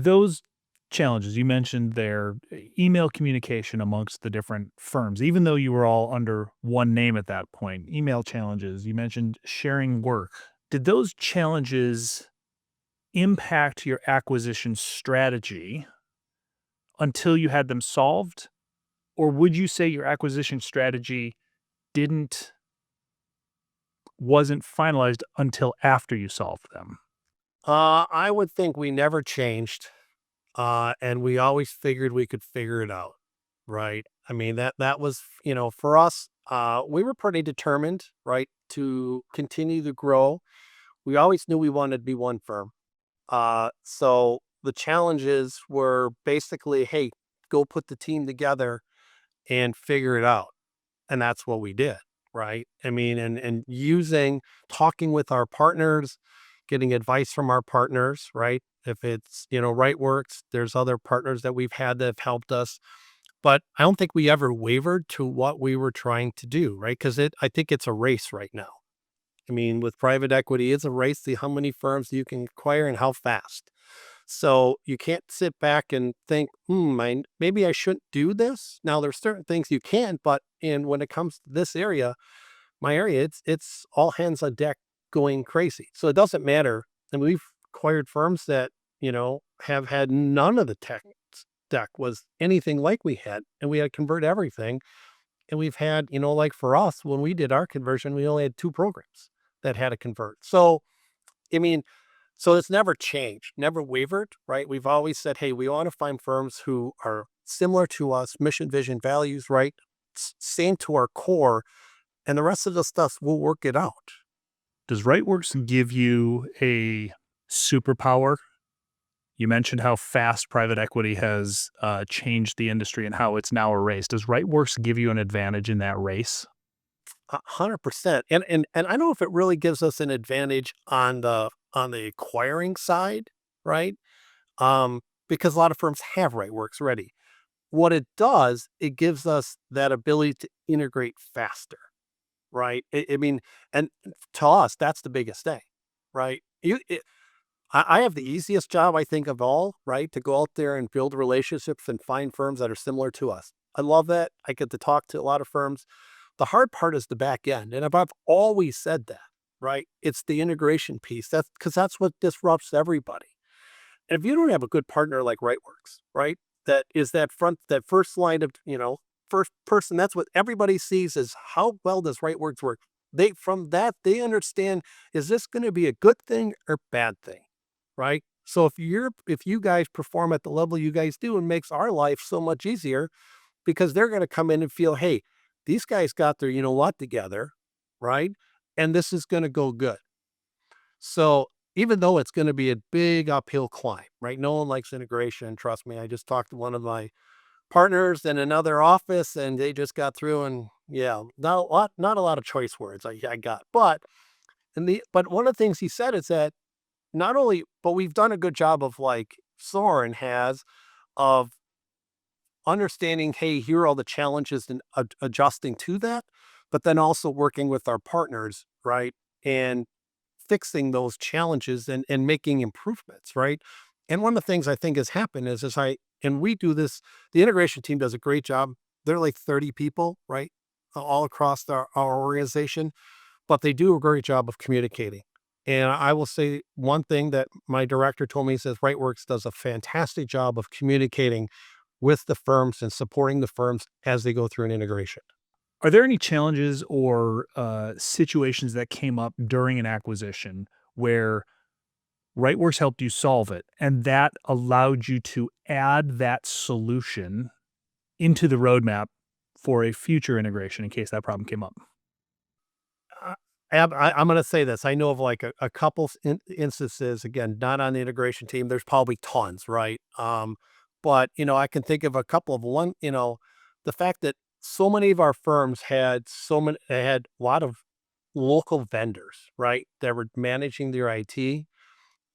those challenges you mentioned there, email communication amongst the different firms, even though you were all under one name at that point, email challenges, you mentioned sharing work. Did those challenges impact your acquisition strategy until you had them solved? Or would you say your acquisition strategy didn't wasn't finalized until after you solved them? I would think we never changed, and we always figured we could figure it out, right? I mean, that was, for us, we were pretty determined, right, to continue to grow. We always knew we wanted to be one firm. So the challenges were basically, hey, go put the team together and figure it out. And that's what we did, right? I mean, and using talking with our partners, getting advice from our partners, right? If it's, Rightworks, there's other partners that we've had that have helped us. But I don't think we ever wavered to what we were trying to do, right? Because I think it's a race right now. I mean, with private equity, it's a race to how many firms you can acquire and how fast. So you can't sit back and think, maybe I shouldn't do this. Now there's certain things you can, but when it comes to this area, my area, it's all hands on deck going crazy. So it doesn't matter. And we've acquired firms that, have had none of the tech deck was anything like we had, and we had to convert everything. And we've had, like for us, when we did our conversion, we only had two programs that had to convert. So, I mean, so it's never changed, never wavered, right? We've always said, hey, we want to find firms who are similar to us, mission, vision, values, right? Same to our core, and the rest of the stuff, we'll work it out. Does Rightworks give you a superpower? You mentioned how fast private equity has changed the industry and how it's now a race. Does Rightworks give you an advantage in that race? 100%. And I don't know if it really gives us an advantage on the acquiring side, right? Because a lot of firms have Rightworks ready. What it does, it gives us that ability to integrate faster, right? I mean, and to us, that's the biggest thing, right? I have the easiest job, I think, of all, right? To go out there and build relationships and find firms that are similar to us. I love that. I get to talk to a lot of firms. The hard part is the back end. And I've always said that, right? It's the integration piece. That's because that's what disrupts everybody. And if you don't have a good partner like Rightworks, right? That is that first line of, first person, that's what everybody sees is how well does Rightworks work? From that, they understand, is this going to be a good thing or bad thing? Right? So if you guys perform at the level you guys do, it makes our life so much easier because they're going to come in and feel, hey, these guys got their what together, right? And this is going to go good. So even though it's going to be a big uphill climb, right? No one likes integration. Trust me. I just talked to one of my partners in another office and they just got through and yeah, not a lot of choice words I got. But one of the things he said is that not only, but we've done a good job of like Sorren has of understanding, hey, here are all the challenges and adjusting to that, but then also working with our partners, right? And fixing those challenges and making improvements, right? And one of the things I think has happened and we do this, the integration team does a great job. They're like 30 people, right? All across our organization, but they do a great job of communicating. And I will say one thing that my director told me, he says Rightworks does a fantastic job of communicating with the firms and supporting the firms as they go through an integration. Are there any challenges or situations that came up during an acquisition where Rightworks helped you solve it and that allowed you to add that solution into the roadmap for a future integration in case that problem came up? Uh, I'm going to say this. I know of like a couple instances, again, not on the integration team. There's probably tons, right? But, I can think of a couple of one, the fact that so many of our firms they had a lot of local vendors, right? That were managing their IT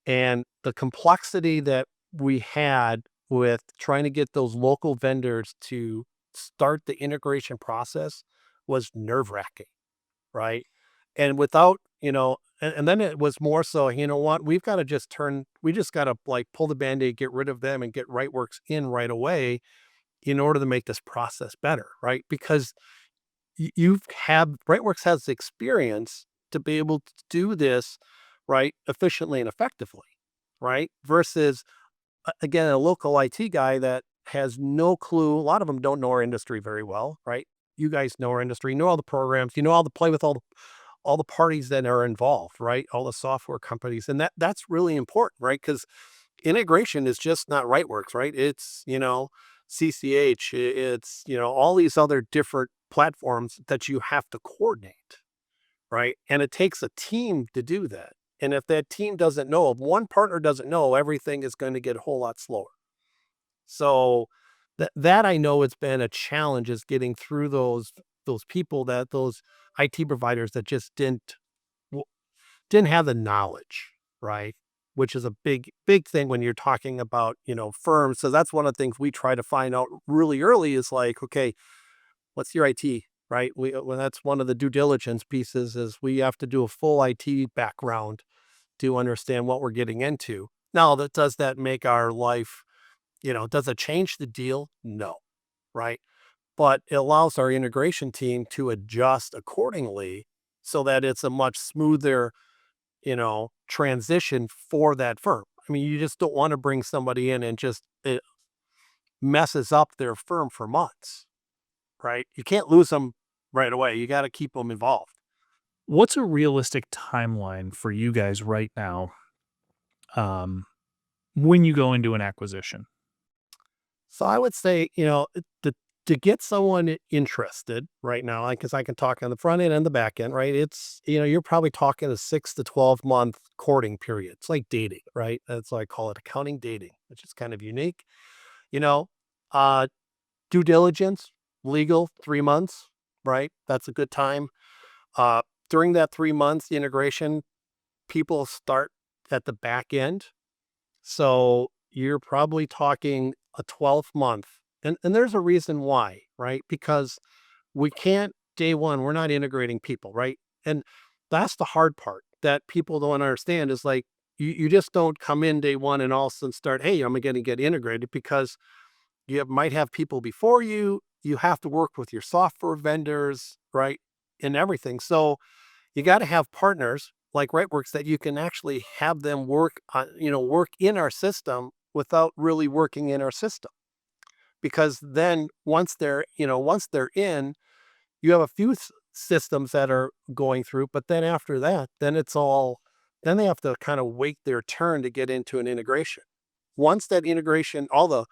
and the complexity that we had with trying to get those local vendors to start the integration process was nerve wracking, right? And without, And then it was more so, you know what, we just got to like pull the band-aid, get rid of them and get Rightworks in right away in order to make this process better, right? Because you've had Rightworks has the experience to be able to do this right efficiently and effectively, right? Versus again, a local IT guy that has no clue. A lot of them don't know our industry very well, right? You guys know our industry, know all the programs, you know all the play with all the parties that are involved, right? All the software companies, and that's really important, right? Because integration is just not Rightworks, right? It's CCH, it's all these other different platforms that you have to coordinate, right? And it takes a team to do that. And if that team doesn't know, if one partner doesn't know, everything is going to get a whole lot slower. So that I know it's been a challenge is getting through those people that those IT providers that just w- didn't have the knowledge, right? Which is a big thing when you're talking about, firms. So that's one of the things we try to find out really early is like, okay, what's your IT, right? Well, that's one of the due diligence pieces is we have to do a full IT background to understand what we're getting into. Now, does that make our life, does it change the deal? No, right? But it allows our integration team to adjust accordingly so that it's a much smoother, transition for that firm. I mean, you just don't want to bring somebody in and just it messes up their firm for months, right? You can't lose them right away. You got to keep them involved. What's a realistic timeline for you guys right now, um, when you go into an acquisition? So I would say, to get someone interested right now, because I can talk on the front end and the back end, right? It's, you're probably talking a 6 to 12 month courting period. It's like dating, right? That's why I call it accounting dating, which is kind of unique. You know, uh, due diligence, legal, 3 months, right? That's a good time. Uh, During that 3 months, the integration, people start at the back end. So you're probably talking a 12th month. And there's a reason why, right? Because we can't day one, we're not integrating people, right? And that's the hard part that people don't understand is like you just don't come in day one and all of a sudden start, hey, I'm going to get integrated because might have people before you. You have to work with your software vendors, right? And everything. So you got to have partners like Rightworks that you can actually have them work in our system without really working in our system. Because then once they're in, you have a few systems that are going through, but then after that, then they have to kind of wait their turn to get into an integration. Once that integration, I'm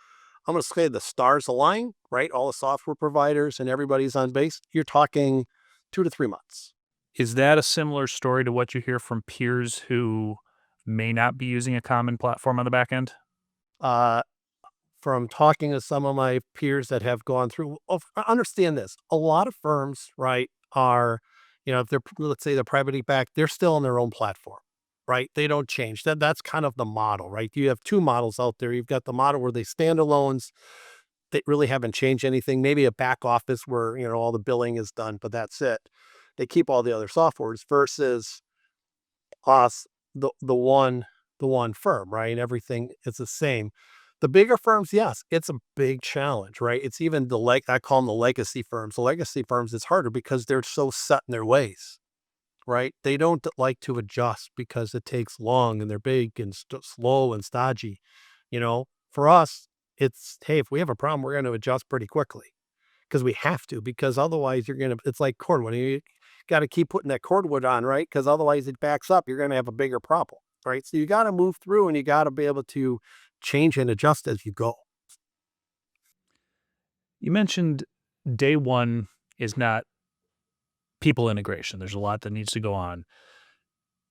going to say the stars align, right? All the software providers and everybody's on base. You're talking 2 to 3 months. Is that a similar story to what you hear from peers who may not be using a common platform on the back end? Uh, from talking to some of my peers that have gone through, understand this. A lot of firms, right, are, if they're, let's say they're privately backed, they're still on their own platform, right? They don't change. That's kind of the model, right? You have two models out there. You've got the model where they standalones, they really haven't changed anything. Maybe a back office where, all the billing is done, but that's it. They keep all the other softwares versus us, the one firm, right? Everything is the same. The bigger firms, yes, it's a big challenge, right? It's even I call them the legacy firms. The legacy firms, it's harder because they're so set in their ways, right? They don't like to adjust because it takes long and they're big and slow and stodgy. For us, it's hey, if we have a problem, we're going to adjust pretty quickly because we have to, because otherwise it's like cordwood. You got to keep putting that cordwood on, right? Because otherwise it backs up. You're going to have a bigger problem, right? So you got to move through and you got to be able to change and adjust as you go. You mentioned day one is not people integration. There's a lot that needs to go on.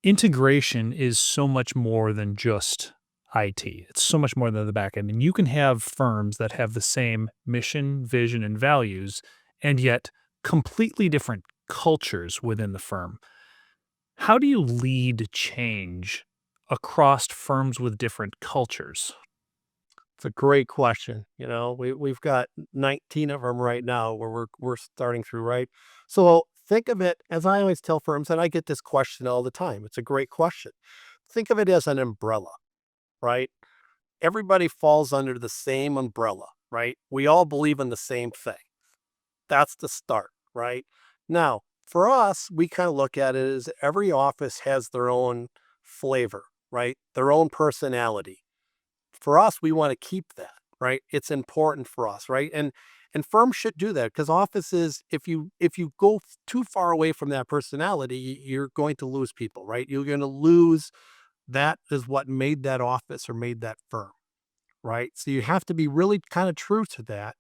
Integration is so much more than just IT. It's so much more than the back end. And you can have firms that have the same mission, vision, and values, and yet completely different cultures within the firm. How do you lead change across firms with different cultures? It's a great question. We've got 19 of them right now where we're starting through, right? So Think of it, as I always tell firms, and I get this question all the time. It's a great question. Think of it as an umbrella, right? Everybody falls under the same umbrella, right? We all believe in the same thing. That's the start, right? Now, for us, we kind of look at it as every office has their own flavor, right? Their own personality. For us, we want to keep that, right? It's important for us, right? And firms should do that because offices, if you go too far away from that personality, you're going to lose people, right? You're going to lose that is what made that office or made that firm, right? So you have to be really kind of true to that,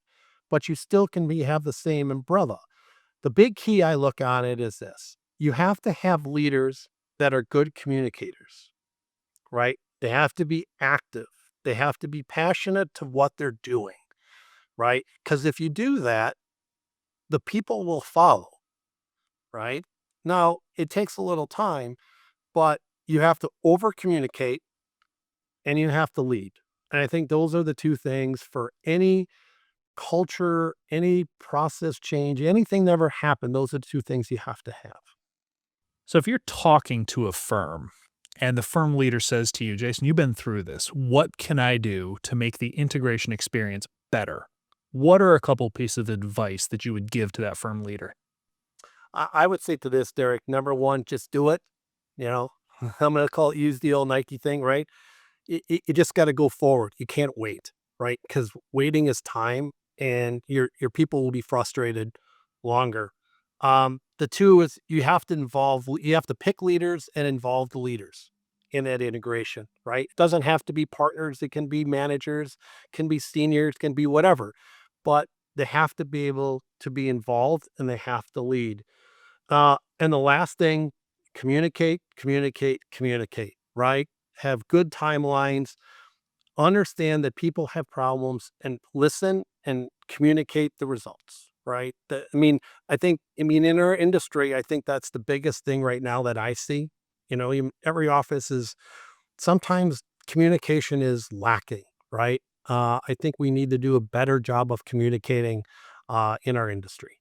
but you still can have the same umbrella. The big key I look on it is this: you have to have leaders that are good communicators, right? They have to be active. They have to be passionate to what they're doing, right? Because if you do that, the people will follow, right? Now, it takes a little time, but you have to over communicate and you have to lead. And I think those are the two things for any culture, any process change, anything that ever happened. Those are the two things you have to have. So if you're talking to a firm and the firm leader says to you, Jason, you've been through this. What can I do to make the integration experience better? What are a couple pieces of advice that you would give to that firm leader? I would say to this, Derek, number one, just do it. You know, I'm going to call it use the old Nike thing, right? You just got to go forward. You can't wait, right? Because waiting is time, and your people will be frustrated longer. The two is you have to pick leaders and involve the leaders in that integration, right? It doesn't have to be partners. It can be managers, can be seniors, can be whatever, but they have to be able to be involved and they have to lead. And the last thing, communicate, communicate, communicate, right? Have good timelines, understand that people have problems and listen and communicate the results, right? In our industry, I think that's the biggest thing right now that I see. Every office is sometimes communication is lacking, right? I think we need to do a better job of communicating in our industry.